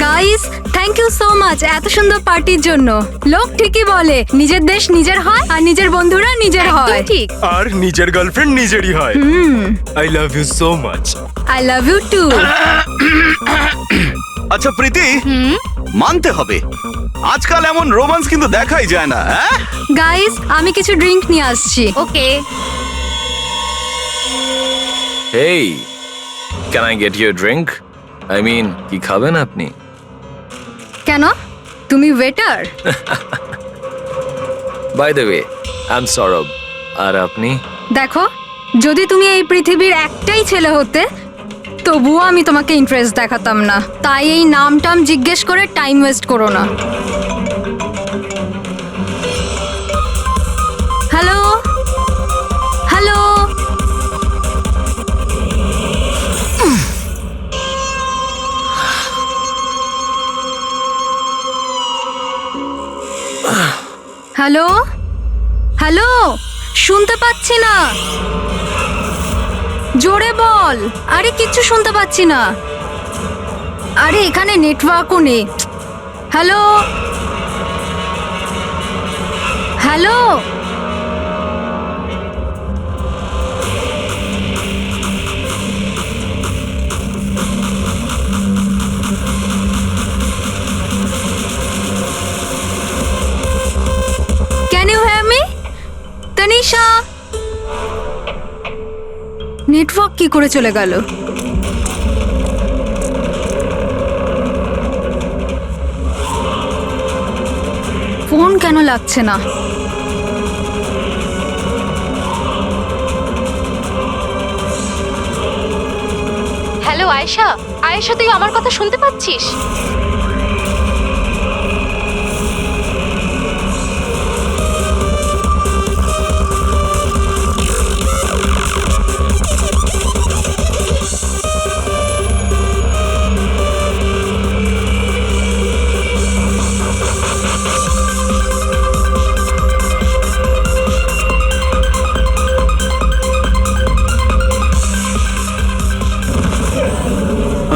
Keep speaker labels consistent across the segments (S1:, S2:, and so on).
S1: Guys, thank you so much এত সুন্দর পার্টির জন্য। লোক ঠিকই বলে নিজের দেশ নিজের হয় আর নিজের বন্ধুরা নিজের হয়। ঠিক।
S2: আর নিজের গার্লফ্রেন্ড নিজেরই হয়। I love you so much.
S1: I love you too.
S3: আচ্ছা প্রীতি, মানতে হবে আজকাল এমন রোমান্স কিন্তু দেখাই যায় না। হ্যাঁ
S1: গাইস, আমি কিছু ড্রিঙ্ক নিয়ে আসছি।
S4: ওকে।
S5: Hey, can I get you a drink? I mean, কি খাবেন আপনি?
S1: কেন? তুমি waiter?
S5: By the way, I'm Saurabh. আর আপনি?
S1: দেখো, যদি তুমি এই পৃথিবীর একটাই ছেলে হতে তবুও আমি তোমাকে ইন্টারেস্ট দেখাতাম না। তাই এই নামটাম জিজ্ঞেস করে টাইম ওয়েস্ট করো না। হ্যালো হ্যালো, হ্যালো হ্যালো, শুনতে পাচ্ছি না, জোরে বল। আরে কিচ্ছু শুনতে পাচ্ছি না। আরে এখানে নেটওয়ার্কও নেই। Hello hello, can you hear me? Tanisha, network কি করে চলে গেল? ফোন কেন লাগছে না?
S4: হ্যালো আয়েশা, আয়েশা তুই আমার কথা শুনতে পাচ্ছিস?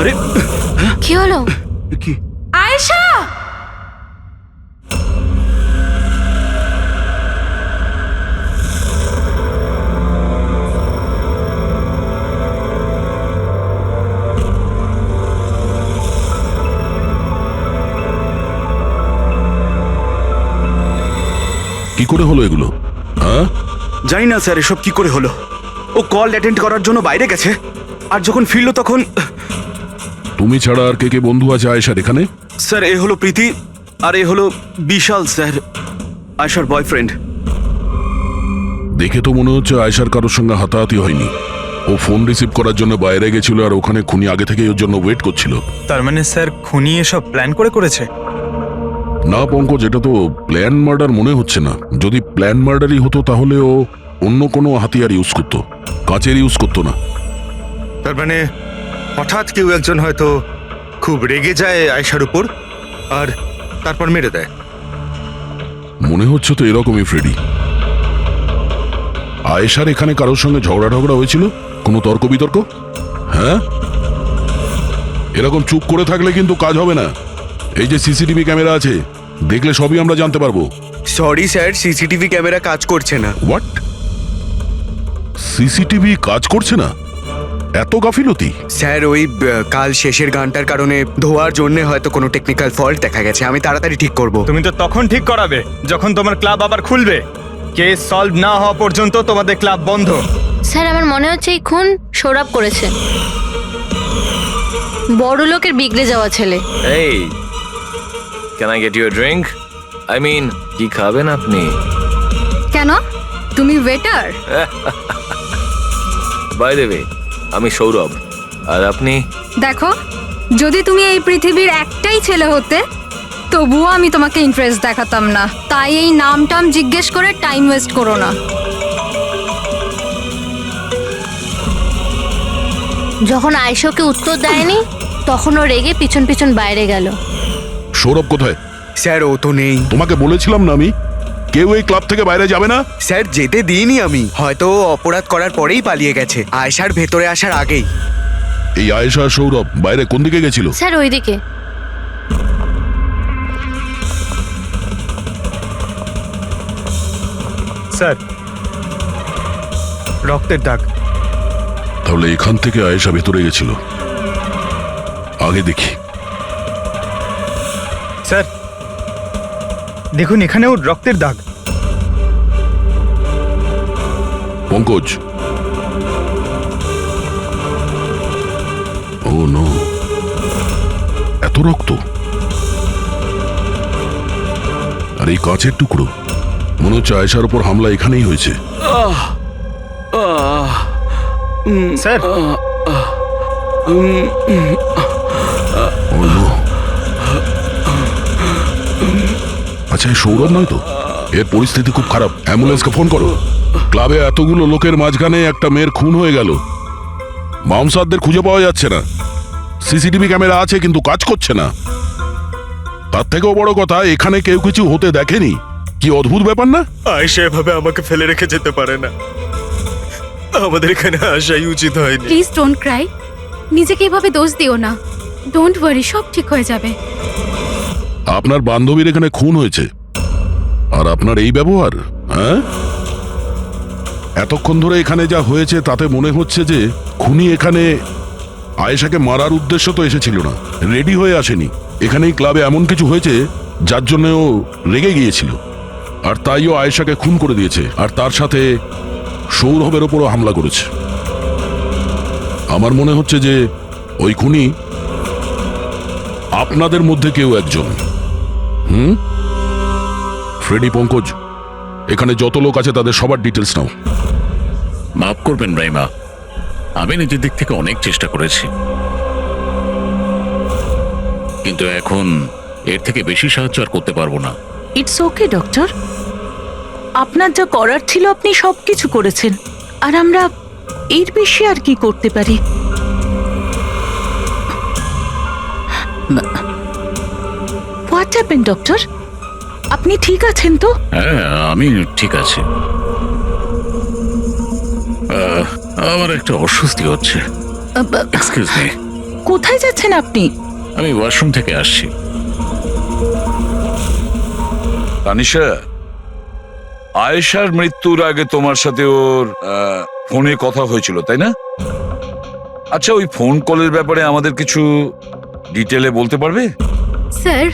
S3: আরে
S4: কি হলো?
S3: কি?
S4: আয়েশা!
S6: কি করে হলো এগুলো? হ্যাঁ,
S3: জানি না স্যার এসব কি করে হলো। ও কল অ্যাটেন্ড করার জন্য বাইরে গেছে, আর যখন ফিরলো তখন।
S6: তুমি ছাড়া আর কে কে বন্ধু আছে আয়েশার এখানে?
S3: স্যার এ হলো প্রীতি, আর এ হলো বিশাল স্যার, আয়েশার বয়ফ্রেন্ড।
S6: দেখে তো মনে হচ্ছে আয়েশার কারোর সঙ্গে হাতাহাতি হয়নি। ও ফোন রিসিভ করার জন্য বাইরে গেছিল আর ওখানে খুনি আগে থেকে ওর জন্য ওয়েট করছিল।
S2: তার মানে স্যার খুনি এসব প্ল্যান করে করেছে?
S6: না পঙ্কজ, এটা তো প্ল্যান মার্ডার মনে হচ্ছে না। যদি প্ল্যান মার্ডারই হতো তাহলে ও অন্য কোনো হাতিয়ার ইউজ করতো, কাঁচের ইউজ করতো না।
S7: তার মানে হঠাৎ কেউ একজন হয়তো খুব রেগে যায় আয়েশার উপর আর তারপর মেরে দেয়।
S6: মনে হচ্ছে তো এরকমই ফ্রেডি। আয়েশার এখানে কারোর সঙ্গে ঝগড়া হয়েছিল? কোনো তর্ক বিতর্ক? হ্যাঁ, এরকম চুপ করে থাকলে কিন্তু কাজ হবে না। এই যে সিসিটিভি ক্যামেরা আছে, দেখলে সবই আমরা জানতে পারবো।
S3: সরি স্যার, সিসিটিভি ক্যামেরা কাজ করছে না।
S6: হোয়াট? সিসিটিভি কাজ করছে না? এত গাফিলতি?
S3: স্যার ওই কাল শেষের গানটার কারণে ধোয়ার জন্য হয়তো কোনো টেকনিক্যাল ফল্ট দেখা গেছে। আমি তাড়াতাড়ি ঠিক করব।
S2: তুমি তো তখন ঠিক করাবে যখন তোমার ক্লাব আবার খুলবে। কেস সলভ না হওয়া পর্যন্ত তোমাদের ক্লাব বন্ধ।
S4: স্যার আমার মনে হচ্ছে এই খুন সৌরভ করেছে। বড় লোকের বিগড়ে যাওয়া ছেলে।
S5: Hey, can I get you a drink? I mean, কি খাবেন আপনি?
S1: কেন? তুমি ওয়েটার?
S5: By the way, আমি সৌরভ। আর আপনি?
S1: দেখো, যদি তুমি এই পৃথিবীর একটাই ছেলে হতে তবুও আমি তোমাকে ইন্টারেস্ট দেখাতাম না। তাই এই নামটাম জিজ্ঞেস করে টাইম ওয়েস্ট করো না।
S4: যখন আয়েশাকে উত্তর দেয়নি তখন ও রেগে পিছন পিছন বাইরে গেল।
S6: সৌরভ কোথায়?
S3: স্যার ও তো নেই।
S6: তোমাকে বলেছিলাম না আমি, কেউ এই ক্লাব থেকে বাইরে যাবে না।
S3: স্যার যেতে দিইনি আমি, হয়তো ও অপরাধ করার পরেই পালিয়ে গেছে, আয়েশার ভেতরে আসার আগেই।
S6: এই আয়েশা আর সৌরভ বাইরে কোন দিকে গেছিল?
S4: স্যার ওইদিকে।
S2: স্যার, রক্তের দাগ।
S6: তাহলে এখান থেকে আয়েশা ভেতরে গেছিল। আগে দেখি।
S2: স্যার দেখুন, এখানেও রক্তের দাগ।
S6: পঙ্কজ, ও নো, এত রক্ত! আর এই কাঁচের টুকরো, মনে হচ্ছে আয়েশার উপর হামলা এখানেই হয়েছে।
S2: স্যার,
S6: ও নো। আচ্ছা, এই সৌরভ নয় তো? এর পরিস্থিতি খুব খারাপ, অ্যাম্বুলেন্সকে ফোন করো। ক্লাবে এতগুলো লোকের মাঝখানে একটা মেয়ের খুন হয়ে গেল, বাউন্সারদের খুঁজে পাওয়া যাচ্ছে না, সিসিটিভি ক্যামেরা আছে কিন্তু কাজ করছে না। তার থেকেও বড় কথা, এখানে কেউ কিছু হতে দেখেনি। কি অদ্ভুত ব্যাপার না?
S7: আয়েশা এভাবে আমাকে ফেলে রেখে যেতে পারে না, আমাদের এখানে আসাই উচিত হয়নি।
S8: প্লিজ ডোন্ট ক্রাই, নিজেকে এভাবে দোষ দিও না। ডোন্ট ওয়ারি, সব ঠিক হয়ে যাবে।
S6: আপনার বান্ধবীর এখানে খুন হয়েছে, আর আপনার এই ব্যবহার? হ্যাঁ, এতক্ষণ ধরে এখানে যা হয়েছে তাতে মনে হচ্ছে যে খুনি এখানে আয়েশাকে মারার উদ্দেশ্য তো এসেছিল না, রেডি হয়ে আসেনি। এখানেই ক্লাবে এমন কিছু হয়েছে যার জন্য ও রেগে গিয়েছিল, আর তাই ও আয়েশাকে খুন করে দিয়েছে, আর তার সাথে সৌরভের ওপরও হামলা করেছে। আমার মনে হচ্ছে যে ওই খুনি আপনাদের মধ্যে কেউ একজন। ফ্রেডি, পঙ্কজ, এখানে যত লোক আছে তাদের সবার ডিটেলস নাও।
S9: মাফ করবেন রাইমা, আমি নিজের দিক থেকে অনেক চেষ্টা করেছি, কিন্তু এখন এর থেকে বেশি সাহায্য আর করতে পারবো না।
S10: ইটস ওকে ডক্টর, আপনার যা করার ছিল আপনি সবকিছু করেছেন, আর আমরা এর বেশি আর কি করতে পারি? What happen doctor? আপনি ঠিক আছেন তো?
S9: হ্যাঁ, আমি ঠিক আছি। আমার একটা অস্বস্তি হচ্ছে। Excuse me.
S10: কোথায় যাচ্ছেন আপনি?
S9: আমি ওয়াশরুম থেকে আসছি।
S11: তানিশা, আয়েশার মৃত্যুর আগে তোমার সাথে ওর ফোনে কথা হয়েছিল, তাই না? আচ্ছা, ওই ফোন কলের ব্যাপারে আমাদের কিছু ডিটেলে বলতে পারবে?
S8: স্যার,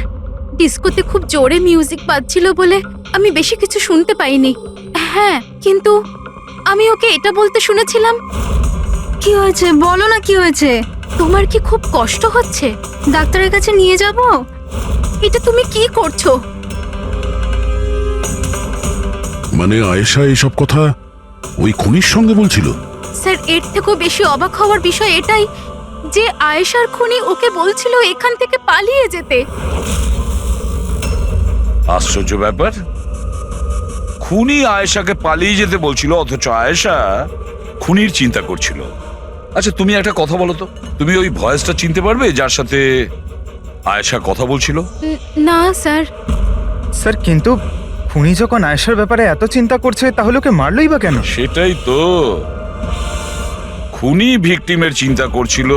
S8: ডিস্কোতে খুব জোরে মিউজিক বাজছিল বলে আমি বেশি কিছু শুনতে পাইনি। হ্যাঁ, কিন্তু আমি ওকে এটা বলতে শুনেছিলাম,
S1: কি হয়েছে বলো না, কি হয়েছে?
S8: তোমার কি খুব কষ্ট হচ্ছে?
S1: ডাক্তারের কাছে নিয়ে যাব?
S8: এটা তুমি কি করছো?
S6: মানে আয়েশা এইসব কথা ওই খুনির সঙ্গে বলছিল?
S8: স্যার, এর থেকেও বেশি অবাক হওয়ার বিষয় এটাই যে আয়েশার খুনি ওকে বলছিল এখান থেকে পালিয়ে যেতে।
S11: আশ্চর্য ব্যাপার, খুনি আয়েশাকে পালিয়ে যেতে বলছিল, অথচ আয়েশা খুনির চিন্তা করছিল। আচ্ছা, তুমি একটা কথা বলো তো, তুমি ওই ভয়েসটা চিনতে পারবে যার সাথে আয়েশা কথা বলছিল?
S8: না স্যার।
S2: স্যার, কিন্তু খুনি যখন আয়েশার ব্যাপারে এত চিন্তা করছে তাহলে ওকে মারলই বা কেন?
S11: সেটাই তো, খুনি ভিকটিমের চিন্তা করছিল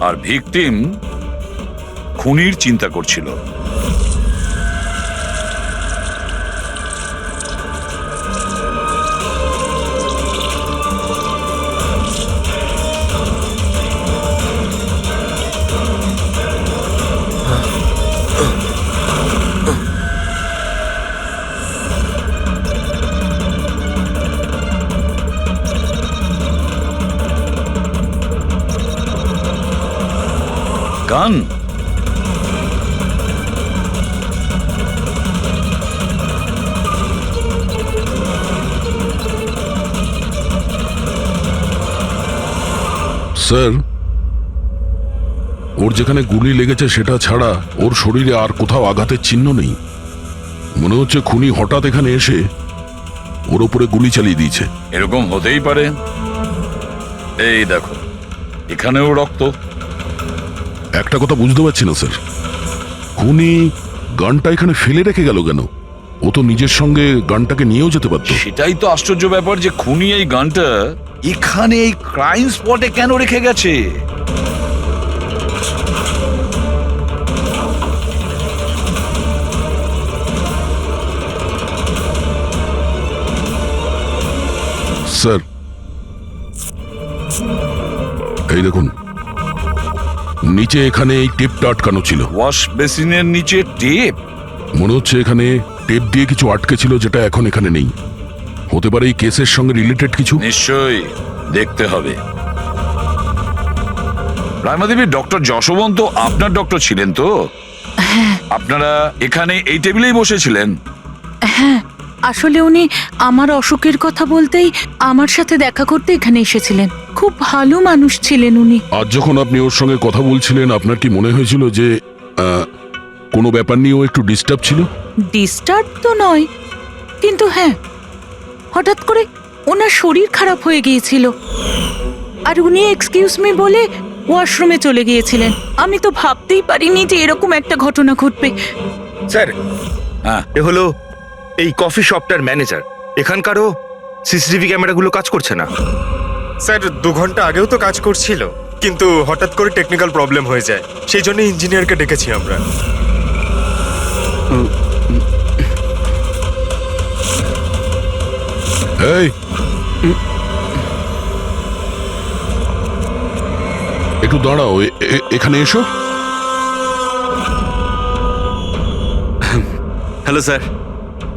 S11: আর ভিকটিম খুনির চিন্তা করছিল। গান?
S6: স্যার, ওর যেখানে গুলি লেগেছে সেটা ছাড়া ওর শরীরে আর কোথাও আঘাতের চিহ্ন নেই। মনে হচ্ছে খুনি হঠাৎ এখানে এসে ওর উপরে গুলি চালিয়ে দিয়েছে।
S11: এরকম হতেই পারে। এই দেখো, এখানেও রক্ত।
S6: একটা কথা বুঝতে পারছি না স্যার, খুনি গানটা এখানে ফেলে রেখে গেল কেন? ও তো নিজের সঙ্গে গানটাকে নিয়েও যেতে পারতো।
S11: সেটাই তো আশ্চর্য ব্যাপার যে খুনি এই গানটা এখানে এই ক্রাইম স্পটে কেন রেখে গেছে।
S6: স্যার এই দেখুন, নিচে এখানে এই টেপটা আটকানো ছিল।
S11: ওয়াশ বেসিনের নিচে টেপ?
S6: মনে হচ্ছে এখানে টেপ দিয়ে কিছু আটকে ছিল, যেটা এখন এখানে নেই। হতে পারে এই কেসের সঙ্গে রিলেটেড কিছু।
S11: নিশ্চয়ই, দেখতে হবে। রাইমা দেবী, ডক্টর যশবন্ত আপনার ডক্টর ছিলেন তো? আপনারা এখানে এই টেবিলেই বসেছিলেন?
S10: হ্যাঁ, আসলে উনি আমার অসুখের কথা বলতেই আমার সাথে দেখা করতে এখানে এসেছিলেন। খুব ভালো মানুষ ছিলেন উনি।
S6: আজ যখন আপনি ওর সঙ্গে কথা বলছিলেন, আপনার কি মনে হয়েছিল যে কোনো ব্যাপার নিয়ে ও একটু ডিস্টার্ব ছিল?
S10: ডিস্টার্ব তো নয়, কিন্তু হ্যাঁ, হঠাৎ করে ওনার শরীর খারাপ হয়ে গিয়েছিল আর উনি এক্সকিউজ মি বলে ওয়াশরুমে চলে গিয়েছিলেন। আমি তো ভাবতেই পারিনি যে এরকম একটা ঘটনা ঘটবে।
S7: স্যার,
S11: হ্যাঁ,
S7: এ হলো এই কফি শপটার ম্যানেজার। এখানকারও সিসিটিভি ক্যামেরাগুলো কাজ করছে না।
S2: স্যার 2 ঘন্টা আগেও তো কাজ করছিল, কিন্তু হঠাৎ করে টেকনিক্যাল প্রবলেম হয়ে যায়, সেই জন্য ইঞ্জিনিয়ারকে ডেকেছি আমরা।
S6: এই একটু দাঁড়াও, এখানে এসো।
S3: হ্যালো স্যার,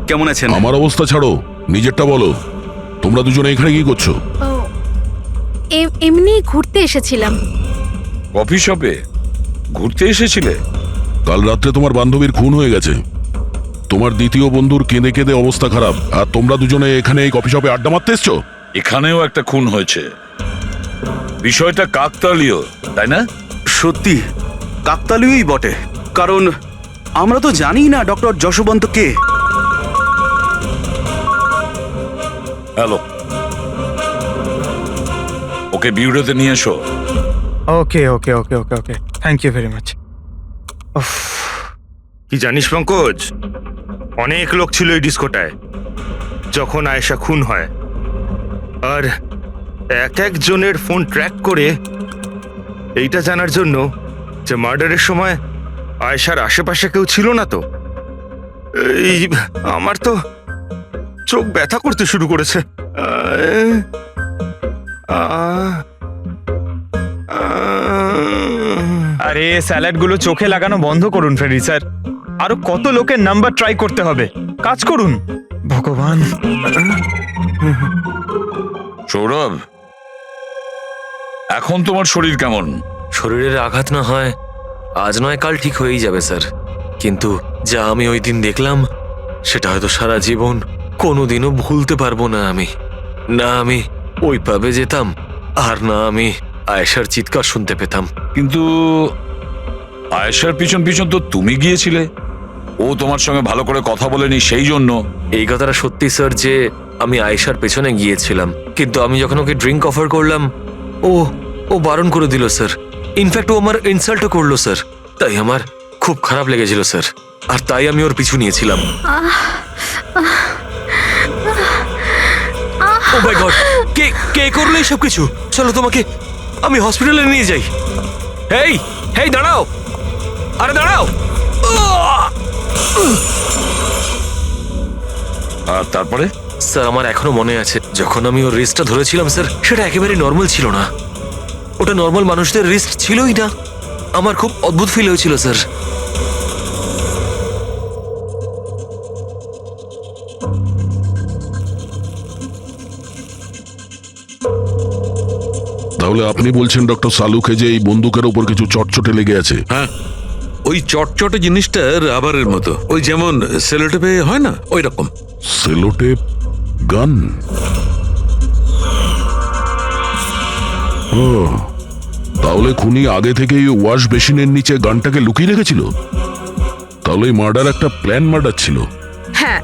S3: কেমন আছেন?
S6: আমার অবস্থা ছাড়ো, নিজেরটা বলো। তোমরা দুজনে এখানে কি করছো?
S8: এমনি ঘুরতে এসেছিলাম।
S11: কফি শপে ঘুরতে এসেছিলে?
S6: কাল রাত্রে তোমার বান্ধবীর খুন হয়ে গেছে, তোমার দ্বিতীয় বন্ধুর কেঁদে কেঁদে অবস্থা খারাপ, আর তোমরা দুজনে এখানে এই কফি শপে আড্ডা মারতে এসছো?
S11: এখানেও একটা খুন হয়েছে। বিষয়টা কাকতালীয়, তাই না?
S3: সত্যি কাকতালীয়ই বটে, কারণ আমরা তো জানি না ডক্টর যশবন্ত কে।
S11: হ্যালো, ওকে বিউরোতে নিয়ে এসো।
S2: ওকে ওকে ওকে ওকে ওকে, থ্যাংক ইউ ভেরি মাচ।
S7: কি জানিস পঙ্কজ, অনেক লোক ছিল এই ডিস্কোটায় যখন আয়েশা খুন হয়, আর এক একজনের ফোন ট্র্যাক করে এইটা জানার জন্য যে মার্ডারের সময় আয়েশার আশেপাশে কেউ ছিল না। তো এই আমার তো চোখ ব্যথা করতে শুরু করেছে।
S2: আরে স্যালাডগুলো চোখে লাগানো বন্ধ করুন ফেরি স্যার, আরো কত লোকের নাম্বার ট্রাই করতে হবে, কাজ করুন। ভগবান।
S11: সৌরভ, এখন তোমার শরীর কেমন?
S5: শরীরের আঘাত না হয় আজ নয় কাল ঠিক হয়েই যাবে স্যার, কিন্তু যা আমি ওই দিন দেখলাম সেটা হয়তো সারা জীবন কোনোদিনও ভুলতে পারবো না আমি। না আমি ওই পাবে যেতাম, আর না আমি আয়েশার চিৎকার শুনতে পেতাম।
S11: কিন্তু আয়েশার পিছন পিছন তো তুমি গিয়েছিলে, ও তোমার সঙ্গে ভালো করে কথা বলেনি সেই জন্য।
S5: এই কথাটা সত্যি স্যার যে আমি আয়েশার পেছনে গিয়েছিলাম, কিন্তু আমি যখন ওকে ড্রিঙ্ক অফার করলাম ও বারণ করে দিল স্যার। ইনফ্যাক্ট ও আমার ইনসাল্টও করলো স্যার, তাই আমার খুব খারাপ লেগেছিল স্যার, আর তাই আমি ওর পিছু নিয়েছিলাম। ও মাই গড, কে করলো এইসব কিছু? চলো তোমাকে আমি হসপিটালে নিয়ে যাই। হেই হেই দাঁড়াও, আরে দাঁড়াও।
S11: আর তারপরে?
S5: স্যার আমার এখনো মনে আছে যখন আমি ওর রিস্টটা ধরেছিলাম স্যার, সেটা একেবারে নর্মাল ছিল না, ওটা নর্মাল মানুষদের রিস্ট ছিলই না। আমার খুব অদ্ভুত ফিল হয়েছিল স্যার।
S6: তাহলে আপনি বলছেন ডক্টর সালুকে যে এই বন্দুকের উপর কিছু চটচটে লেগে আছে?
S12: হ্যাঁ, ওই চটচটে জিনিসটা রাবারের মতো, ওই যেমন সেলোটেপে হয় না, ওই রকম।
S6: সেলোটেপ গান? ও, তাহলে খুনি আগে থেকেই ওয়াশ বেসিনের নিচে গানটাকে লুকিয়ে রেখেছিল। তাহলে এই মার্ডার একটা প্ল্যান মার্ডার ছিল।
S8: হ্যাঁ,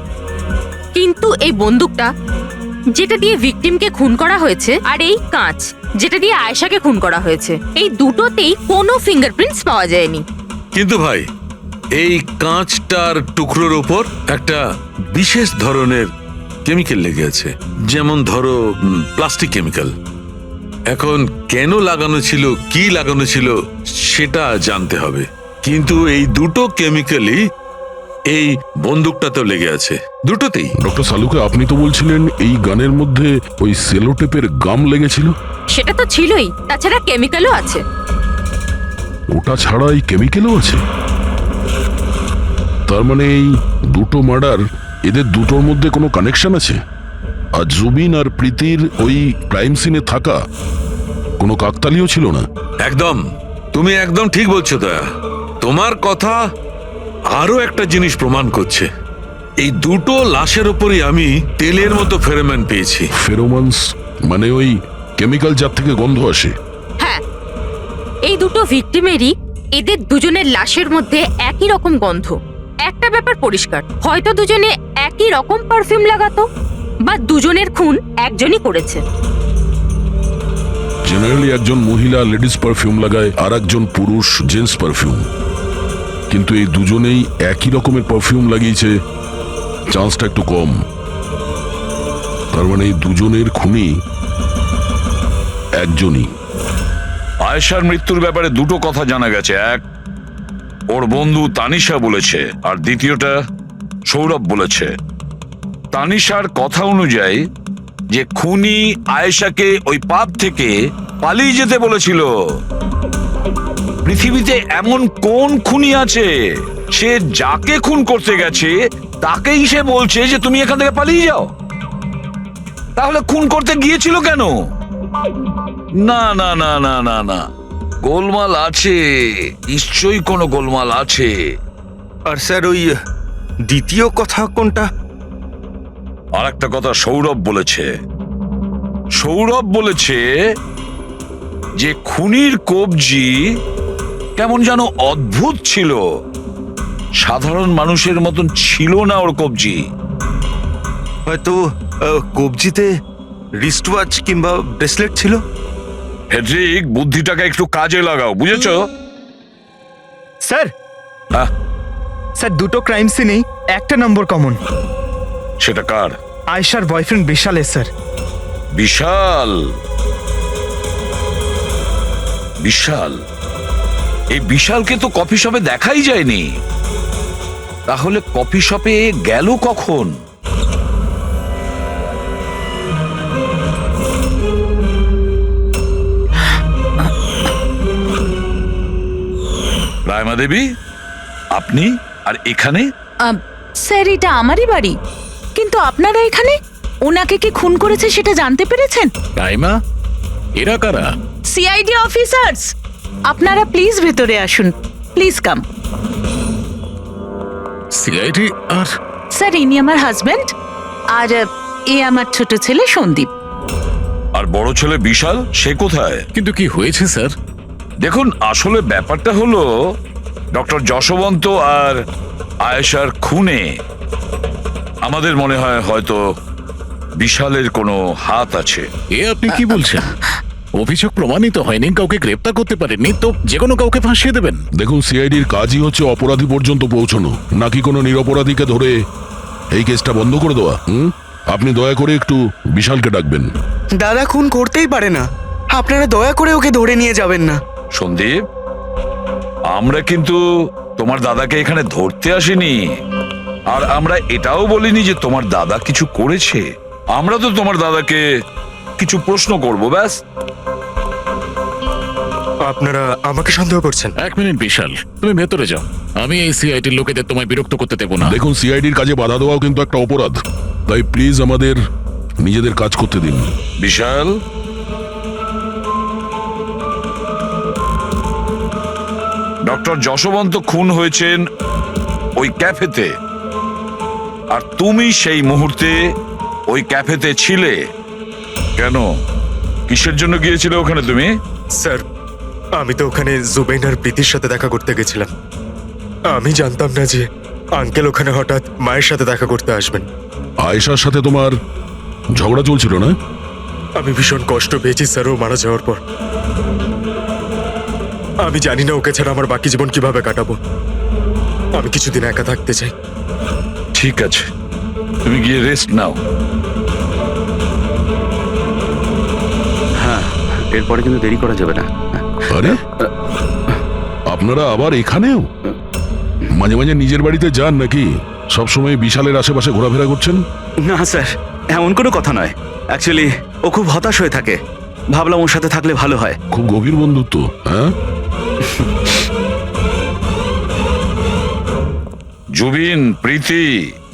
S8: কিন্তু এই বন্দুকটা যেটা দিয়ে ভিকটিমকে খুন করা হয়েছে, আর এই কাঁচ যেটা দিয়ে আয়েশাকে খুন করা হয়েছে, এই দুটোতেই কোনো ফিঙ্গারপ্রিন্টস পাওয়া যায়নি।
S12: কিন্তু ভাই, এই কাঁচটার টুকরোর উপর একটা বিশেষ ধরনের কেমিক্যাল লেগে আছে, যেমন ধরো প্লাস্টিক কেমিক্যাল। এখন কেন লাগানো ছিল, কি লাগানো ছিল সেটা জানতে হবে, কিন্তু এই দুটো কেমিক্যালই এই বন্দুকটাতেও লেগে আছে, দুটোতেই।
S6: ডক্টর সালুকে, আপনি তো বলছিলেন এই গানের মধ্যে ওই সেলোটেপের গাম লেগেছিল।
S8: সেটা তো ছিলই, তাছাড়া কেমিক্যালও আছে।
S6: ওটা ছাড়া এই কেমিক্যালও আছে? তার মানে এই দুটো মার্ডার, এদের দুটোর মধ্যে কোনো কানেকশন আছে? আর জুবিন আর প্রীতির ওই ক্রাইম সিনে থাকা কোনো কাকতালীয় ছিল না?
S12: একদম, তুমি একদম ঠিক বলছো দয়া। তোমার কথা আরো একটা জিনিস প্রমাণ করছে, এই দুটো লাশের উপরই আমি তেলের মতো ফেরোমন পেয়েছি।
S6: ফেরোমনস মানে ওই কেমিক্যাল যার থেকে গন্ধ আসে?
S8: হ্যাঁ, এই দুটো ভিকটিমেরই এদের দুজনের লাশের মধ্যে একই রকম গন্ধ। একটা ব্যাপার পরিষ্কার, হয়তো দুজনে একই রকম পারফিউম লাগাতো, বা দুজনের খুন একজনই করেছে।
S6: জেনারেলি একজন মহিলা লেডিস পারফিউম লাগায়, আর একজন পুরুষ জেন্টস পারফিউম, কিন্তু এই দুজনেই একই রকমের পারফিউম লাগিয়েছে, চান্সটা একটু কম। তার মানে এই দুজনের খুনি একজনই।
S11: আয়েশার মৃত্যুর ব্যাপারে দুটো কথা জানা গেছে। এক, ওর বন্ধু তানিশা বলেছে, আর দ্বিতীয়টা সৌরভ বলেছে। তানিশার কথা অনুযায়ী যে খুনি আয়েশাকে ওই পাব থেকে পালিয়ে যেতে বলেছিল। পৃথিবীতে এমন কোন খুনি আছে, সে যাকে খুন করতে গেছে তাকেই সে বলছে যে তুমি এখান থেকে পালিয়ে যাও? তাহলে খুন করতে গিয়েছিল কেন? না না না না না না, গোলমাল আছে, নিশ্চয়ই কোনো গোলমাল আছে।
S7: আর স্যার, ওই দ্বিতীয় কথা কোনটা?
S11: আর একটা কথা সৌরভ বলেছে। সৌরভ বলেছে যে খুনির কবজি কেমন যেন অদ্ভুত ছিল, সাধারণ মানুষের মতন ছিল না ওর কবজি।
S7: হয়তো কবজিতে রিস্ট ওয়াচ কিংবা ব্রেসলেট ছিল।
S11: হেড্রিক, বুদ্ধিটাকে একটু কাজে লাগাও, বুঝেছো?
S2: স্যার,
S11: হ্যাঁ,
S2: স্যার দুটো ক্রাইম সিনেই একটা নম্বর কমন।
S11: সেটা কার?
S2: আয়েশার বয়ফ্রেন্ড বিশালের স্যার।
S11: বিশাল? বিশাল? এই বিশালকে তো কফি শপে দেখাই যায়নি, তাহলে কফি শপে গেল কখন? রায়মা দেবী, আপনি আর এখানে?
S10: স্যার, এটা আমারই বাড়ি, কিন্তু আপনারা এখানে? ওনাকে কি খুন করেছে সেটা জানতে পেরেছেন?
S9: রাইমা, এরা কারা?
S10: CID officers. আপনারা প্লিজ ভেতরে আসুন, প্লিজ কাম।
S9: সিআইডি? আর
S10: স্যার, ইনি আমার হাজবেন্ড, আর এ আমার ছোট ছেলে সন্দীপ।
S11: আর বড় ছেলে বিশাল, সে কোথায়?
S9: কিন্তু কি হয়েছে স্যার?
S11: দেখুন, আসলে ব্যাপারটা হলো ডক্টর যশবন্ত আর আয়েশার খুনে আমাদের মনে হয় হয়তো বিশালের কোনো হাত আছে।
S9: এ আপনি কি বলছেন? অভিযোগ প্রমাণিত হয়নি, কাউকে গ্রেপ্তার করতে পারেননি, তো যে কোনো কাউকে ফাঁসিয়ে দেবেন?
S6: দেখুন, সিআইডির কাজই হচ্ছে অপরাধী পর্যন্ত পৌঁছানো, নাকি কোনো নিরপরাধীকে ধরে এই কেসটা বন্ধ করে দেওয়া। আপনি দয়া করে একটু বিশালকে ডাকবেন।
S3: দাদা খুন করতেই পারে না, আপনারা দয়া করে ওকে ধরে নিয়ে যাবেন না।
S11: সন্দীপ, আমরা কিন্তু তোমার দাদাকে এখানে ধরতে আসিনি, আর আমরা এটাও বলিনি যে তোমার দাদা কিছু করেছে। আমরা তো তোমার দাদাকে কিছু প্রশ্ন করব, ব্যাস।
S7: আপনারা আমাকে সন্দেহ করছেন?
S9: এক মিনিট বিশাল, তুমি ভেতরে যাও, আমি এই সিআইডির লোকেদের তোমায় বিরক্ত করতে দেবো না।
S6: দেখুন, সিআইডির কাজে বাধা দেওয়াও কিন্তু একটা অপরাধ, তাই প্লিজ আমাদের নিজেদের কাজ করতে দিন।
S11: বিশাল, ডক্টর যশবন্ত খুন হয়েছেন ওই ক্যাফেতে, আর তুমি সেই মুহূর্তে ওই ক্যাফেতে ছিলে। কেন, কিসের জন্য গিয়েছিলে ওখানে তুমি?
S7: স্যার, আমি তো ওখানে জুবেইন আর প্রীতির সাথে দেখা করতে গেছিলাম। আমি জানতাম না যে আঙ্কেল ওখানে হঠাৎ মায়ের সাথে দেখা করতে আসবেন।
S6: আয়েশার সাথে তোমার ঝগড়া চলছিল না?
S13: আমি ভীষণ কষ্ট পেয়েছি স্যার ও মারা যাওয়ার পর। আমি জানি না ওকে ছাড়া আমার বাকি জীবন কিভাবে কাটাবো। আমি কিছুদিন একা থাকতে চাই।
S11: ঠিক আছে, তুমি গিয়ে রেস্ট নাও।
S3: হ্যাঁ, এরপরে কিন্তু দেরি করা যাবে না।
S6: আরে আপনারা আবার এখানেও? মাঝে মাঝে নিজের বাড়িতে যান নাকি? সবসময় বিশালের আশেপাশে ঘোরাফেরা করছেন?
S3: না স্যার, এমন কোনো কথা নয়। অ্যাকচুয়ালি ও খুব হতাশ হয়ে থাকে, ভাবলাম ওর সাথে থাকলে ভালো হয়।
S6: খুব গভীর বন্ধুত্ব, হ্যাঁ?
S11: জুবিন, প্রীতি,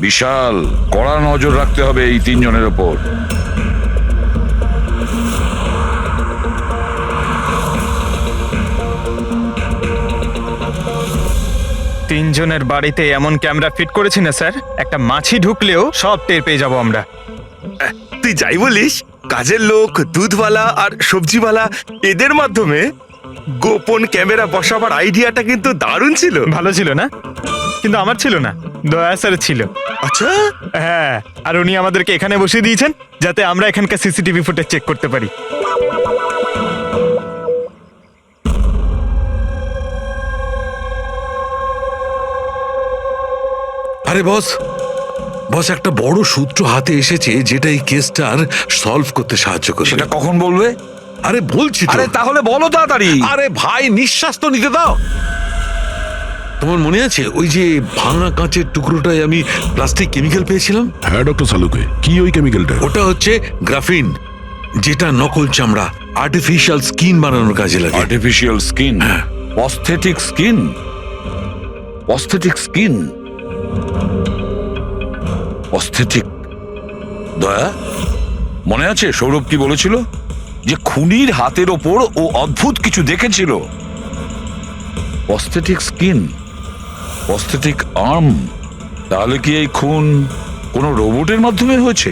S11: বিশাল, কড়া নজর রাখতে হবে এই তিনজনের ওপর।
S2: তিনজনের বাড়িতে এমন ক্যামেরা ফিট করেছি না স্যার, একটা মাছি ঢুকলেও সব টের পেয়ে যাবো আমরা।
S7: তুই যাই বলিস, কাজের লোক, দুধওয়ালা আর সবজিওয়ালা এদের মাধ্যমে গোপন ক্যামেরা বসাবার আইডিয়াটা কিন্তু দারুণ ছিল।
S2: ভালো ছিল না? কিন্তু আমার ছিল না, দয়া স্যার ছিল।
S7: আচ্ছা,
S2: হ্যাঁ, আর উনি আমাদেরকে এখানে বসিয়ে দিয়েছেন যাতে আমরা এখানকার সিসিটিভি ফুটেজ চেক করতে পারি।
S12: আরে বস, বস একটা বড় সূত্র হাতে এসেছে যেটা এই কেসটার সলভ করতে সাহায্য করবে।
S11: সেটা কখন বলবে?
S12: আরে বলছি তো।
S11: আরে তাহলে বলো তাড়াতাড়ি।
S12: আরে ভাই, নিঃশ্বাস তো নিতে দাও। তোমার মনে আছে ওই যে ভাঙা কাঁচের টুকরোটায় আমি প্লাস্টিক কেমিক্যাল পেয়েছিলাম?
S6: হ্যাঁ ডক্টর সালুকে, কি ওই কেমিক্যালটা?
S12: ওটা হচ্ছে গ্রাফিন, যেটা নকল চামড়া, আর্টিফিশিয়াল স্কিন বানানোর কাজে লাগে।
S11: আর্টিফিশিয়াল স্কিন, অস্থেটিক স্কিন, অস্থেটিক স্কিন, অস্থেটিক। দয়া, মনে আছে সৌরভ কি বলেছিল? যে খুনির হাতের ওপর ও অদ্ভুত কিছু দেখেছিল। Aesthetic skin, aesthetic arm. তাহলে কি এই খুন কোনো রোবটের মাধ্যমে হয়েছে?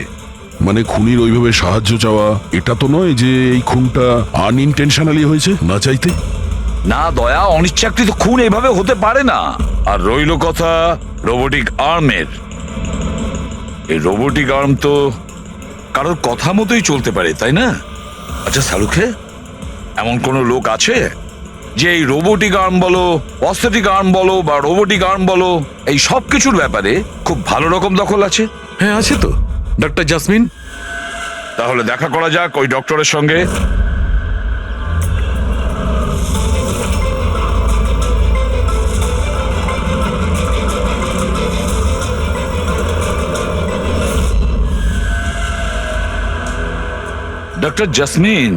S6: মানে খুনির ওইভাবে সাহায্য চাওয়া এটা তো নয় যে এই খুনটা আনইনটেনশনালি হয়েছে, না চাইতে?
S11: না দয়া, অনিচ্ছাকৃত খুন এভাবে হতে পারে না। আর রইল কথা রোবোটিক আর্মের। এই রোবোটিক আর্ম তো কারোর কথা মতোই চলতে পারে, তাই না? আচ্ছা সালুখে, এমন কোনো লোক আছে যে এই রোবোটিক আর্ম বলো, অস্থেটিক আর্ম বলো বা রোবোটিক আর্ম বলো, এই সব কিছুর ব্যাপারে খুব ভালো রকম দখল আছে?
S12: হ্যাঁ আছে তো, ডক্টর জাসমিন।
S11: তাহলে দেখা করা যাক ওই ডক্টরের সঙ্গে। ডক্টর জাসমিন,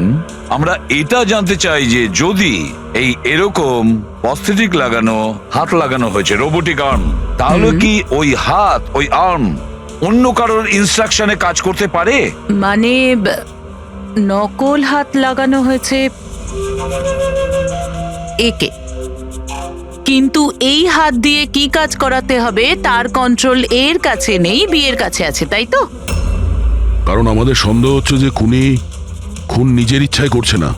S11: আমরা এটা জানতে চাই যে যদি এই এরকম প্রস্থেটিক লাগানো হাত লাগানো হয়েছে, রোবোটিক আর্ম, তাহলে কি ওই হাত, ওই আর্ম অন্য কারোর ইনস্ট্রাকশনে কাজ করতে পারে?
S10: মানে নকল হাত লাগানো হয়েছে একে, কিন্তু এই হাত দিয়ে কি কাজ করাতে হবে তার কন্ট্রোল এর কাছে নেই, বিয়ের কাছে আছে, তাই তো?
S6: কারণ আমাদের সন্দেহ হচ্ছে যে খুন নিজের ইচ্ছায় করছে না,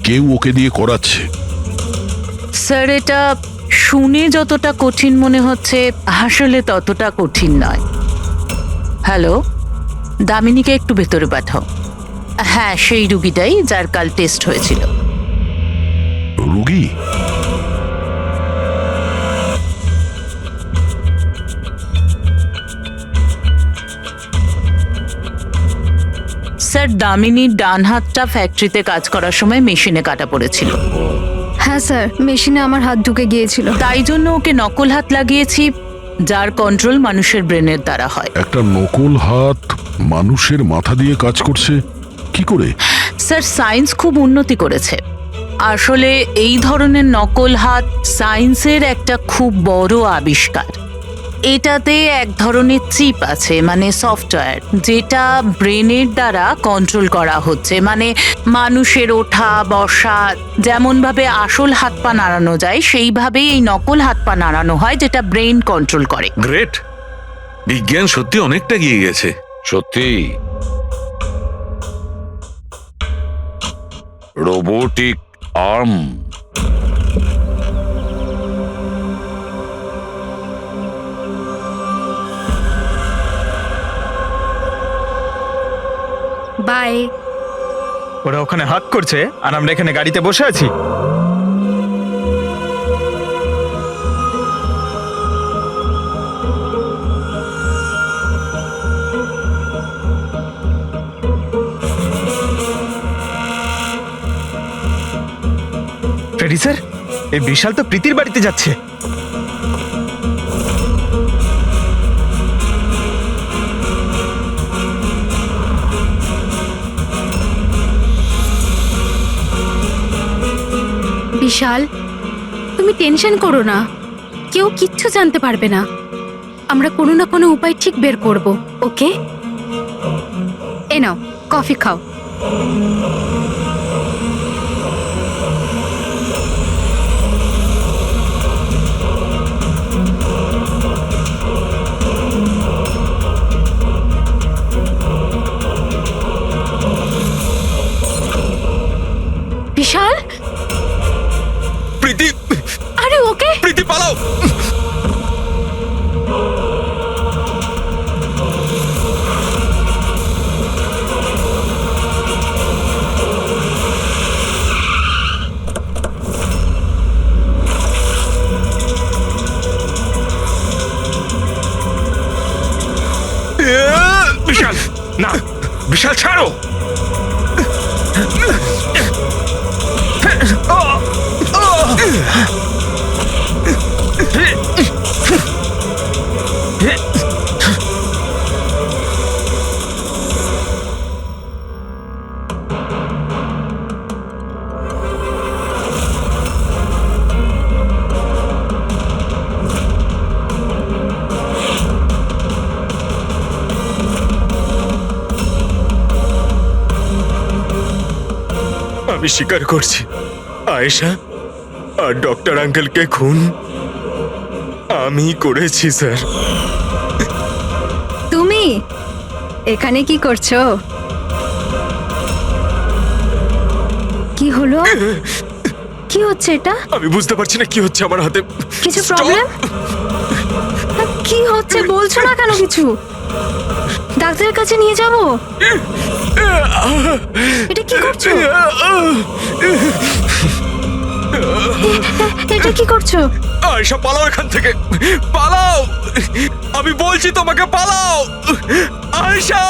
S6: কেউ ওকে দিয়ে করাচ্ছে।
S10: স্যার, এটা শুনে যতটা কঠিন মনে হচ্ছে আসলে ততটা কঠিন নয়। হ্যালো, দামিনীকে একটু ভেতরে পাঠাও। হ্যাঁ, সেই রুগীটাই যার কাল টেস্ট হয়েছিল।
S6: রুগী?
S10: স্যার, দামিনীর ডান হাতটা ফ্যাক্টরিতে কাজ করার সময় মেশিনে কাটা পড়েছিল।
S1: হ্যাঁ স্যার, মেশিনে আমার হাত ঢুকে গিয়েছিল।
S10: তাই জন্য ওকে নকল হাত লাগিয়েছি, যার কন্ট্রোল মানুষের ব্রেনের দ্বারা হয়।
S6: একটা নকল হাত মানুষের মাথা দিয়ে কাজ করছে কি করে?
S10: স্যার, সায়েন্স খুব উন্নতি করেছে। আসলে এই ধরনের নকল হাত সায়েন্সের একটা খুব বড় আবিষ্কার। এটাতে এক ধরনের চিপ আছে, মানে সফটওয়্যার, যেটা ব্রেনের দ্বারা কন্ট্রোল করা হচ্ছে। মানে মানুষের ওঠা বসা যেমন ভাবে আসল হাত পা নাড়ানো যায়, সেইভাবেই এই নকল হাত পা নাড়ানো হয়, যেটা ব্রেন কন্ট্রোল করে।
S12: গ্রেট, বিজ্ঞান সত্যি অনেকটা এগিয়ে গেছে।
S11: সত্যি রোবোটিক আর্ম।
S1: বাই।
S2: ওরা ওখানে হাত করছে আর আমরা এখানে গাড়িতে বসে আছি। ফ্রেডি স্যার, এই বিশাল তো প্রীতির বাড়িতে যাচ্ছে।
S8: বিশাল, তুমি টেনশন করো না, কেউ কিচ্ছু জানতে পারবে না। আমরা কোনো না কোনো উপায় ঠিক বের করব, ওকে?
S1: এ নাও কফি খাও।
S8: বিশাল,
S11: প্রীতি,
S8: আরে ওকে।
S11: প্রীতি পালাও।
S7: বিশাল, না বিশাল ছাড়ো।
S13: আমি স্বীকার করছি, আয়েশা আর ডক্টর আঙ্কেলকে খুন আমি করেছি স্যার।
S1: তুমি এখানে কি করছো? কি হলো? কি হচ্ছে এটা?
S13: আমি বুঝতে পারছি না কি হচ্ছে আমার হাতে।
S1: কিছু
S13: Stop!
S1: প্রবলেম? কি হচ্ছে বলছো না কেন কিছু? ডাক্তারের কাছে নিয়ে যাব? এটা কি করছো? এটা কি করছো?
S13: আয়েশা পালাও এখান থেকে, পালাও! আমি বলছি তোমাকে পালাও, আয়েশা!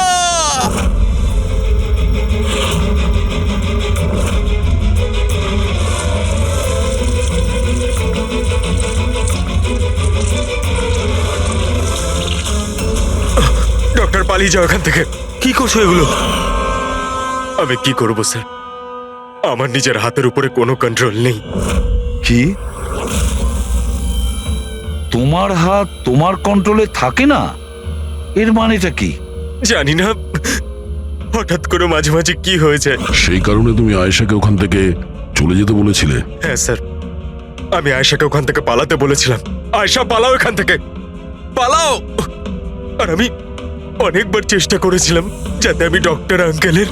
S13: ডক্টর, পালিয়ে যাও এখান থেকে।
S7: কি করছো এগুলো?
S13: আমি কি করব স্যার? আমার নিজের হাতের উপরে কোনো কন্ট্রোল নেই।
S11: কি? তোমার হাত তোমার কন্ট্রোলে থাকে না? এর মানেটা কি?
S13: জানি না, হঠাৎ করে মাঝে মাঝে কি হয়ে যায়।
S6: সেই কারণে তুমি আয়েশাকে ওখান থেকে চলে যেতে বলেছিলে?
S13: হ্যাঁ স্যার, আমি আয়েশাকে ওখান থেকে পালাতে বলেছিলাম। আয়েশা পালাও এখান থেকে, পালাও! আর আমি অনেকবার চেষ্টা করেছিলাম যাতে আমি ডক্টর আঙ্কেলের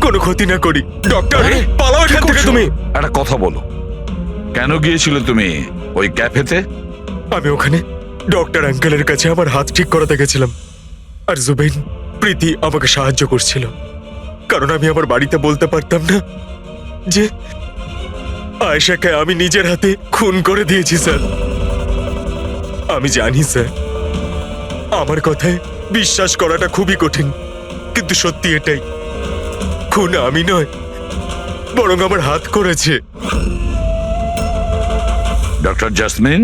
S13: কোনো ক্ষতি না করি। ডক্টর, পালাও এখান থেকে তুমি।
S11: একটা কথা বলো, কেন গিয়েছিলে তুমি ওই ক্যাফেতে?
S13: আমি ওখানে ডক্টর আঙ্কেলের কাছে আমার হাত ঠিক করাতে গেছিলাম, আর জুবেইন, প্রীতি আমাকে সাহায্য করছিল, কারণ আমি আমার বাড়িতে বলতে পারতাম না যে আয়েশাকে আমি নিজের হাতে খুন করে দিয়েছি স্যার। আমি জানি স্যার, আমার কথায় বিশ্বাস করাটা খুবই কঠিন, কিন্তু সত্যি এটাই, খুন আমি নয়, বরং আমার হাত করেছে।
S11: ডক্টর জাসমিন,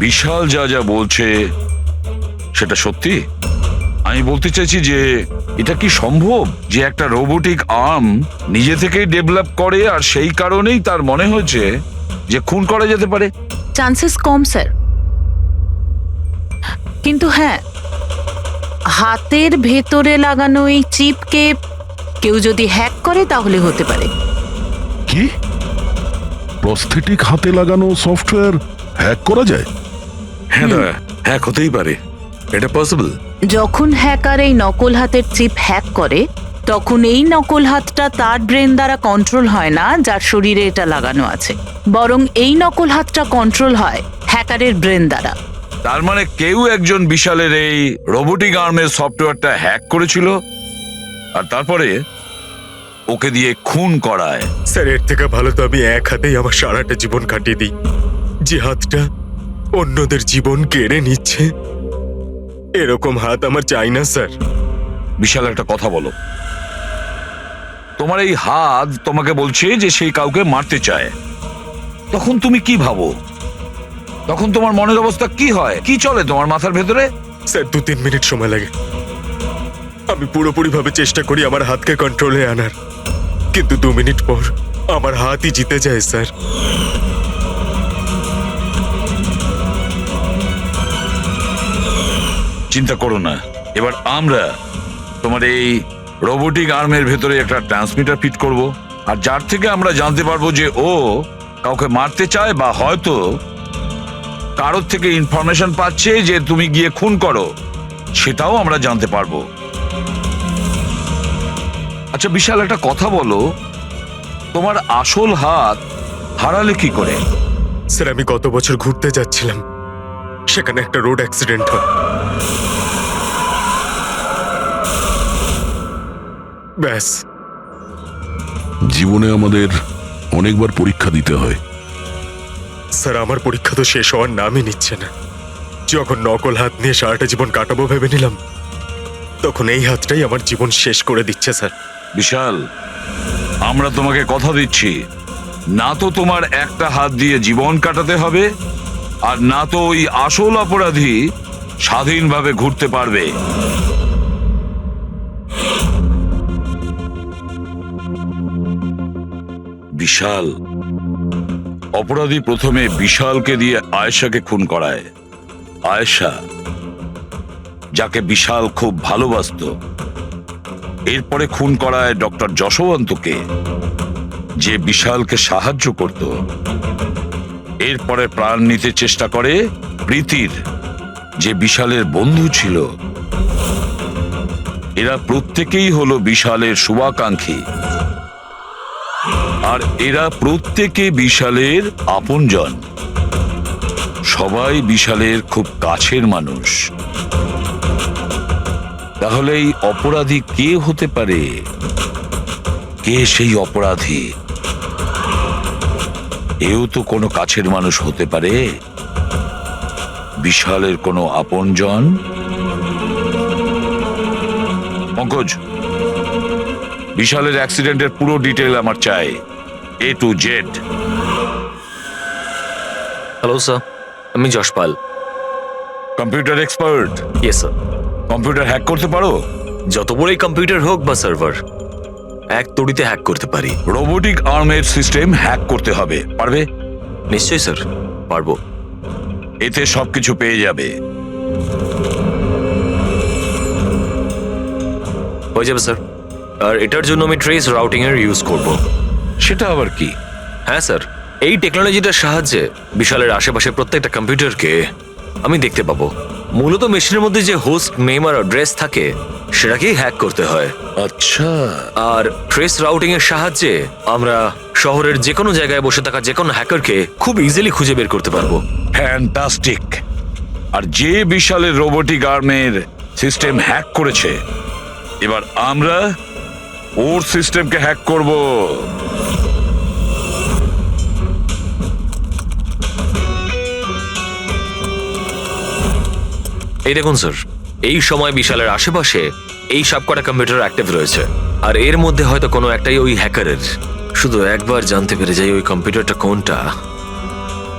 S11: বিশাল যা যা বলছে সেটা সত্যি? আমি বলতে চাইছি যে এটা কি সম্ভব যে একটা রোবোটিক আর্ম নিজে থেকেই ডেভেলপ করে আর সেই কারণেই তার মনে হয়েছে যে খুন করা যেতে পারে?
S10: চান্সেস কম স্যার, কিন্তু হ্যাঁ, হাতের ভেতরে লাগানো এই চিপকে কেউ যদি হ্যাক করে তাহলে হতে পারে।
S6: কি? প্রস্থেটিক হাতে লাগানো সফটওয়্যার হ্যাক করা যায়?
S12: হ্যাঁ দয়া, হ্যাক হতেই পারে, এটা পসিবল।
S10: যখন হ্যাকার এই নকল হাতের চিপ হ্যাক করে, তখন এই নকল হাতটা তার ব্রেন দ্বারা কন্ট্রোল হয় না যার শরীরে এটা লাগানো আছে, বরং এই নকল হাতটা কন্ট্রোল হয় হ্যাকারের ব্রেন দ্বারা।
S11: তার মানে কেউ একজন বিশালের এই রোবোটিক আর্মের সফটওয়্যারটা হ্যাক করেছিল আর তারপরে ওকে দিয়ে খুন করায়।
S13: স্যার এর থেকে ভালো তো আমি এক হাতেই আমার সারাটা জীবন কাটিয়ে দিই, যে হাতটা অন্যদের জীবন কেড়ে নিচ্ছে। এরকম হাত আমার চাই না স্যার।
S11: বিশাল একটা কথা বলো, তোমার এই হাত তোমাকে বলছে যে সেই কাউকে মারতে চায়, তখন তুমি কি ভাবো? তখন তোমার মনের অবস্থা কি হয়, কি চলে তোমার মাথার ভেতরে?
S13: স্যার 2-3 মিনিট সময় লাগে। আমি পুরোপুরি ভাবে চেষ্টা করি আমার হাতকে কন্ট্রোলে আনার, কিন্তু 2 মিনিট পর আমার হাতই জিতে যায় স্যার।
S11: চিন্তা করো না, এবার আমরা তোমার এই রোবোটিক আর্মের ভেতরে একটা ট্রান্সমিটার ফিট করব, আর যার থেকে আমরা জানতে পারবো যে ও কাউকে মারতে চায় বা হয়তো কারোর থেকে ইনফরমেশন পাচ্ছে যে তুমি গিয়ে খুন করো, সেটাও আমরা জানতে পারবো। আচ্ছা বিশাল, একটা কথা বলো, তোমার আসল হাত হারালে কি করে?
S13: স্যার আমি গত বছর ঘুরতে যাচ্ছিলাম, সেখানে একটা রোড অ্যাক্সিডেন্ট হয়। ব্যাস।
S6: জীবনে আমাদের অনেকবার পরীক্ষা দিতে হয়।
S13: স্যার আমার পরীক্ষা তো শেষ হওয়ার নামই নিচ্ছে না। যখন নকল হাত নিয়ে সারাটা জীবন কাটাবো ভেবে নিলাম, তখন এই হাতটাই আমার জীবন শেষ করে দিচ্ছে স্যার।
S11: বিশাল, আমরা তোমাকে কথা দিচ্ছি, না তো তোমার একটা হাত দিয়ে জীবন কাটাতে হবে, আর না তো ওই আসল অপরাধী স্বাধীনভাবে ঘুরতে পারবে। বিশাল, অপরাধী প্রথমে বিশালকে দিয়ে আয়েশাকে খুন করায়। আয়েশা, যাকে বিশাল খুব ভালোবাসতো, এরপরে খুন করায় ডক্টর যশবন্তকে, যে বিশালকে সাহায্য করত। এরপরে প্রাণ নিতে চেষ্টা করে প্রীতির, যে বিশালের বন্ধু ছিল। এরা প্রত্যেকেই হলো বিশালের শুভাকাঙ্ক্ষী, আর এরা প্রত্যেকে বিশালের আপনজন। সবাই বিশালের খুব কাছের মানুষ। তাহলে এই অপরাধী কে হতে পারে? কে সেই অপরাধী? এও তো কোনো কাছের মানুষ হতে পারে, বিশালের কোনো আপনজন। পঙ্কজ, বিশালের অ্যাক্সিডেন্টের পুরো ডিটেল আমার চাই, A to Z।
S5: Hello sir, আমি Yashpal.
S11: Computer expert?
S5: Yes sir.
S11: Computer hack করতে পারো?
S5: যত বড়ই কম্পিউটার হোক বা সার্ভার, এক তড়িতে হ্যাক করতে পারি।
S11: রোবোটিক আর্মের সিস্টেম হ্যাক করতে হবে, পারবে?
S5: নিশ্চয়ই স্যার, পারবো।
S11: এতে সবকিছু পেয়ে যাবে।
S5: হয়ে যাবে স্যার। আর এটার জন্য আমি ট্রেস রাউটিং এর ইউজ করব।
S11: সেটা আবার কি?
S5: হ্যাঁ স্যার, এই টেকনোলজিটার সাহায্যে বিশালের আশেপাশে প্রত্যেকটা কম্পিউটারকে আমি দেখতে পাবো। মূলত মেশিনের মধ্যে যে হোস্ট নেম আর অ্যাড্রেস থাকে, সেটাকেই হ্যাক করতে হয়।
S11: আচ্ছা।
S5: আর ট্রেস রাউটিং এর সাহায্যে আমরা শহরের যে কোনো জায়গায় বসে থাকা যে কোনো হ্যাকারকে খুব ইজিলি খুঁজে বের করতে পারবো।
S11: ফ্যান্টাস্টিক। আর যে বিশালের রোবোটিক আর্মের সিস্টেম হ্যাক করেছে, এবার আমরা ওর সিস্টেমকে হ্যাক করব।
S5: এই দেখুন স্যার, এই সময় বিশালের আশেপাশে এই সবকটা কম্পিউটার অ্যাক্টিভ রয়েছে, আর এর মধ্যে হয়তো কোনো একটাই ওই হ্যাকারের। শুধু একবার জানতে পেরে যাই ওই কম্পিউটারটা কোনটা,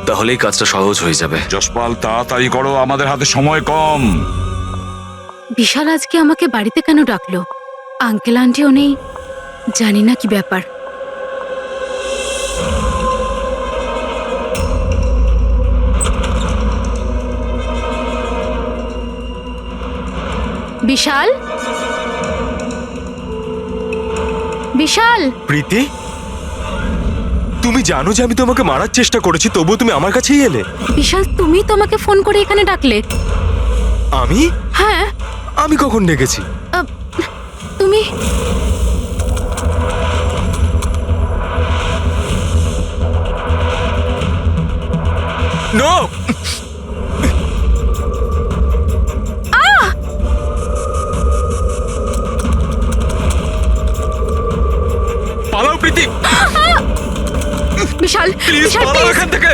S5: তাহলেই কাজটা সহজ হয়ে যাবে।
S11: যশপাল, তাড়াতাড়ি করো, আমাদের হাতে সময় কম।
S8: বিশাল আজকে আমাকে বাড়িতে কেন ডাকলো? আঙ্কেল আন্টিও নেই, জানি না কি ব্যাপার। বিশাল, বিশাল।
S13: প্রীতি, তুমি জানো যে আমি তোমাকে মারার চেষ্টা করেছি, তবুও তুমি আমার কাছেই এলে।
S8: বিশাল, তুমি তো আমাকে ফোন করে এখানে ডাকলে।
S13: আমি?
S8: হ্যাঁ।
S13: আমি কখন ডেকেছি?
S8: তুমি
S13: নো।
S11: প্রীতি
S8: বিশাল
S11: প্লিজ
S8: বিশাল
S11: পালাও
S8: please!
S11: এখান থেকে।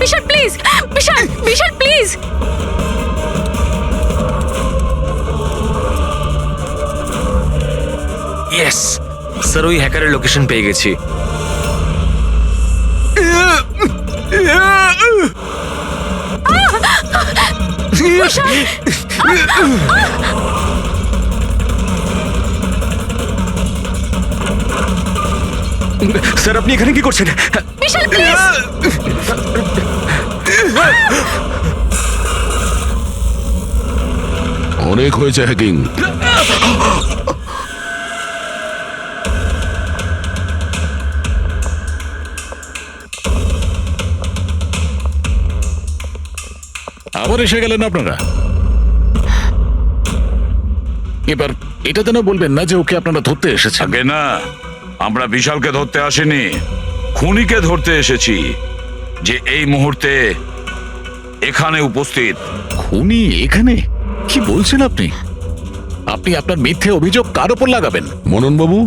S8: Vishal please, Vishal Vishal please.
S5: Yes sir, ওই হ্যাকারের লোকেশন পেয়ে গেছি।
S3: স্যার আপনি এখানে কি করছেন?
S8: বিশাল প্লিজ।
S6: অনেক হয়েছে হ্যাকিং।
S9: আবার এসে গেলেন আপনারা। এবার এটা যেন বলবেন না যে ওকে আপনারা ধরতে এসেছেন।
S11: আগে না, আমরা বিশালকে ধরতে আসিনি, খুনিকে ধরতে এসেছি, যে এই মুহূর্তে এখানে উপস্থিত।
S9: খুনি এখানে? কি বলছেন আপনি? আপনি আপনার মিথ্যে অভিযোগ কার ওপর লাগাবেন?
S6: মননবাবু,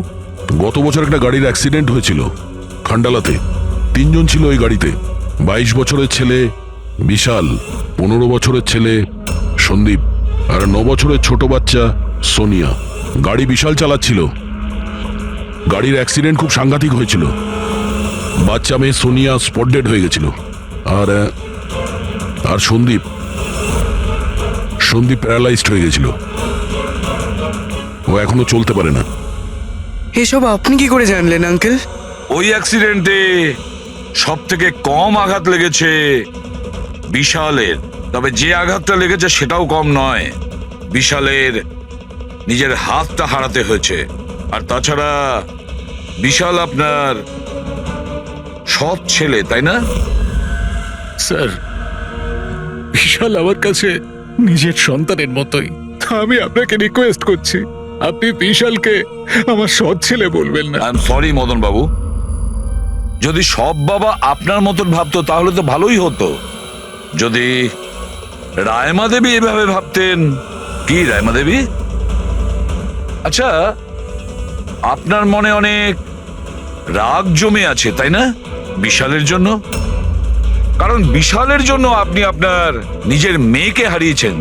S6: গত বছর একটা গাড়ির অ্যাক্সিডেন্ট হয়েছিল খান্ডালাতে। 3 জন ছিল ওই গাড়িতে। 22 বছরের ছেলে বিশাল, 15 বছরের ছেলে সন্দীপ, আর 9 বছরের ছোট বাচ্চা সোনিয়া। গাড়ি বিশাল চালাচ্ছিল। গাড়ির অ্যাক্সিডেন্ট খুব সাংঘাতিক হয়েছিল। বাচ্চা মেয়ে সোনিয়া স্পট ডেড হয়ে গেছিল। আর আর সন্দীপ প্যারালাইজড হয়ে গেছিল। ও এখনো চলতে পারে না।
S13: এসব আপনি কি করে জানলেন আঙ্কেল?
S11: ওই অ্যাক্সিডেন্টে সব থেকে কম আঘাত লেগেছে বিশালের, তবে যে আঘাতটা লেগেছে সেটাও কম নয়। বিশালের নিজের হাতটা হারাতে হয়েছে। আর তাছাড়া বিশাল আপনার সৎ ছেলে, তাই না?
S9: স্যার, বিশাল আমার কাছে নিজের সন্তানের মতোই। আমি আপনাকে রিকোয়েস্ট করছি, আপনি বিশালকে আমার সৎ ছেলে বলবেন না।
S11: আই এম সরি মদন বাবু, যদি সব বাবা আপনার মতন ভাবতো তাহলে তো ভালোই হতো। যদি রায়মা দেবী এভাবে ভাবতেন। কি রায়মা দেবী? আচ্ছা, আপনার মনে অনেক রাগ জমে আছে, তাই না বিশালের জন্য? কারণ বিশালের জন্য আপনি আপনার নিজের মেয়েকে হারিয়েছেন,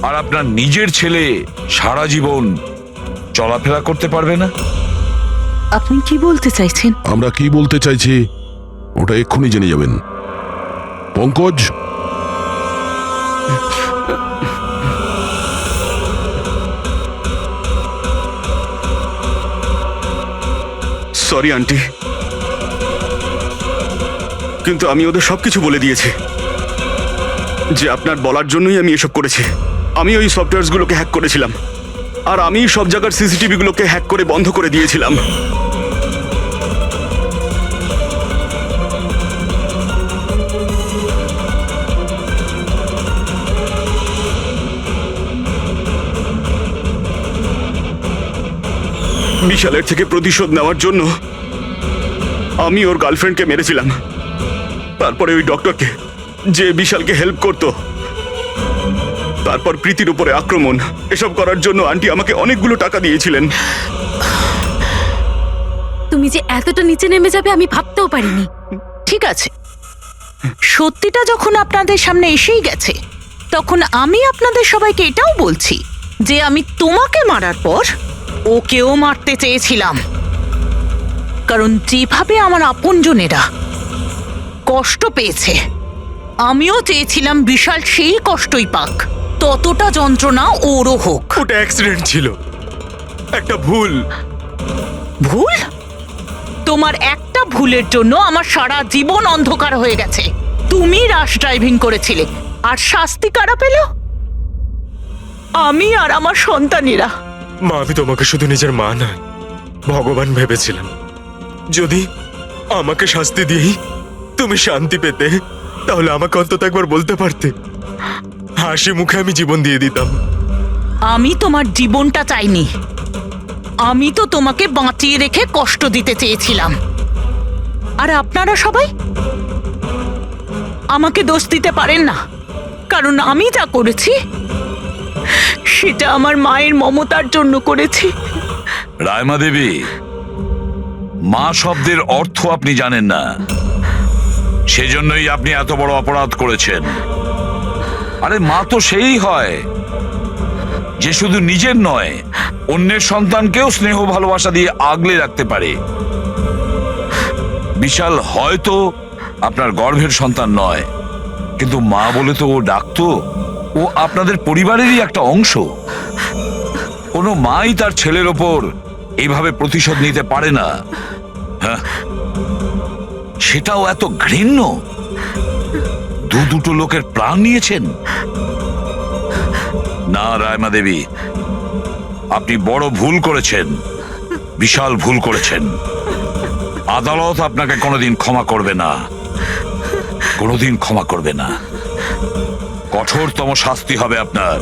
S11: আর আপনার নিজের ছেলে সারা জীবন চলাফেরা করতে পারবে না।
S10: আপনি কি বলতে চাইছেন?
S6: আমরা কি বলতে চাইছি ওটা এক্ষুনি জেনে যাবেন। পঙ্কজ,
S3: সরি আন্টি, কিন্তু আমি ওদের সবকিছু বলে দিয়েছি যে আপনার বলার জন্যই আমি এসব করেছি। আমি ওই সফটওয়্যারগুলোকে হ্যাক করেছিলাম, আর আমি সব জায়গার সিসিটিভিগুলোকে হ্যাক করে বন্ধ করে দিয়েছিলাম। বিশালের থেকে প্রতিশোধ নেওয়ার জন্য আমি ওর গার্লফ্রেন্ডকে মেরেছিলাম। তারপরে ওই ডক্টরকে, যে বিশালকে হেল্প করতো। তারপর প্রীতির উপরে আক্রমণ। এসব করার জন্য আন্টি আমাকে অনেকগুলো টাকা দিয়েছিলেন।
S8: তুমি যে এতটা নিচে নেমে যাবে আমি ভাবতেও পারিনি।
S10: ঠিক আছে, সত্যিটা যখন আপনাদের সামনে এসেই গেছে, তখন আমি আপনাদের সবাইকে এটাও বলছি যে আমি তোমাকে মারার পর ওকেও মারতে চেয়েছিলাম। কারণ যেভাবে আমার আপনজনেরা কষ্ট পেয়েছে, আমিও চেয়েছিলাম বিশাল সেই কষ্টই পাক, ততটা যন্ত্রণা ওরও হোক।
S13: ওটা অ্যাক্সিডেন্ট ছিল, একটা ভুল।
S10: ভুল? তোমার একটা ভুলের জন্য আমার সারা জীবন অন্ধকার হয়ে গেছে। তুমি রাশ ড্রাইভিং করেছিলে, আর শাস্তি কারা পেল? আমি আর আমার সন্তানেরা।
S13: মা, আমি তোমাকে শুধু নিজের মা নয়, ভগবান ভেবেছিলাম। যদি আমাকে শাস্তি দিয়েই তুমি শান্তি পেতে, তাহলে আমাকে অন্তত একবার বলতে পারতে। হাসি মুখে আমি জীবন দিয়ে দিতাম।
S10: আমি তোমার জীবনটা চাইনি, আমি তো তোমাকে বাঁচিয়ে রেখে কষ্ট দিতে চেয়েছিলাম। আর আপনারা সবাই আমাকে দোষ দিতে পারেন না, কারণ আমি যা করেছি সেটা আমার মায়ের মমতার জন্য করেছি।
S11: রায়মা দেবী, মা শব্দের অর্থ আপনি জানেন না, সেজন্যই আপনি এত বড় অপরাধ করেছেন। আরে মা তো সেই হয় যে শুধু নিজের নয়, অন্যের সন্তানকেও স্নেহ ভালোবাসা দিয়ে আগলে রাখতে পারে। বিশাল হয়তো আপনার গর্ভের সন্তান নয়, কিন্তু মা বলে তো ও ডাকতো, ও আপনাদের পরিবারেরই একটা অংশ। কোনো মাই তার ছেলের ওপর এইভাবে প্রতিশোধ নিতে পারে না। হ্যাঁ, সেটাও এত ঘৃণ্য। দুটো লোকের প্রাণ নিয়েছেন। না রায়মা দেবী, আপনি বড় ভুল করেছেন, বিশাল ভুল করেছেন। আদালত আপনাকে কোনোদিন ক্ষমা করবে না, কোনোদিন ক্ষমা করবে না। কঠোরতম শাস্তি হবে আপনার।